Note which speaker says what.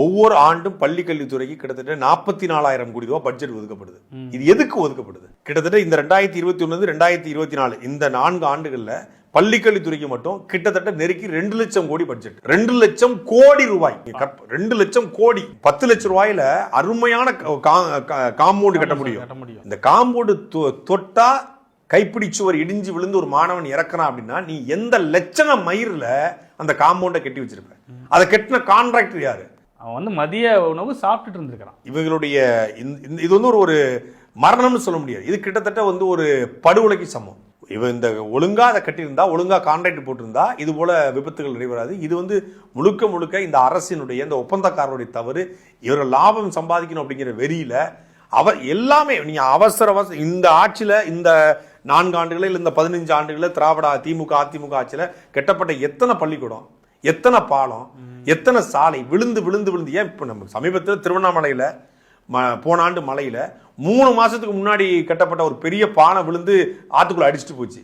Speaker 1: ஒவ்வொரு ஆண்டும் பள்ளி கல்வித்துறைக்கு கிட்டத்தட்ட 44,000 கோடி ரூபாய் பட்ஜெட் ஒதுக்கப்படுது. இது எதுக்கு ஒதுக்கப்படுது? கிட்டத்தட்ட இந்த 2021 2024 இந்த 4 ஆண்டுகள்ல பள்ளி கல்வித்துறைக்கு மட்டும் கிட்டத்தட்ட நெருக்கி 2 லட்சம் கோடி பட்ஜெட். 2 லட்சம் கோடி ரூபாய். 2 லட்சம் கோடி. 10 லட்சம் ரூபாயில அருமையான காம்பவுண்ட் கட்ட முடியும். இந்த காம்பவுண்ட் தொட்டா கைப்பிடி சுவர் இடிஞ்சு விழுந்து ஒரு மாணவன் இறக்குறான் அப்படின்னா நீ எந்த லட்சண மயிரில் அந்த காம்பவுண்டை கட்டி வச்சிருப்ப? அதை கட்டின கான்ட்ராக்டர் யாரு?
Speaker 2: அவன் மதிய உணவு சாப்பிட்டுட்டு இருந்திருக்கிறான்.
Speaker 1: இவங்களுடைய இது ஒரு மரணம்னு சொல்ல முடியாது. இது கிட்டத்தட்ட ஒரு படுகொலைக்கு சமம். இவன் இந்த ஒழுங்கா அதை கட்டியிருந்தா, ஒழுங்கா கான்ட்ராக்ட் போட்டிருந்தா இது போல விபத்துகள் நடைபெறாது. இது முழுக்க முழுக்க இந்த அரசினுடைய இந்த ஒப்பந்தக்காரருடைய தவறு. இவர்கள் லாபம் சம்பாதிக்கணும் அப்படிங்கிற வெறியில அவர் எல்லாமே நீங்க அவசர இந்த ஆட்சியில இந்த 4 ஆண்டுகளில் இந்த 15 ஆண்டுகளில் திராவிட திமுக அதிமுக ஆட்சியில கட்டப்பட்ட எத்தனை பள்ளிக்கூடம், எத்தனை பாலம், எத்தனை சாலை விழுந்து விழுந்து விழுந்து. ஏன் இப்ப நம்ம சமீபத்தில் திருவண்ணாமலையில போன ஆண்டு மலையில 3 மாசத்துக்கு முன்னாடி கட்டப்பட்ட ஒரு பெரிய பானை விழுந்து ஆத்துக்குள்ள அடிச்சுட்டு போச்சு.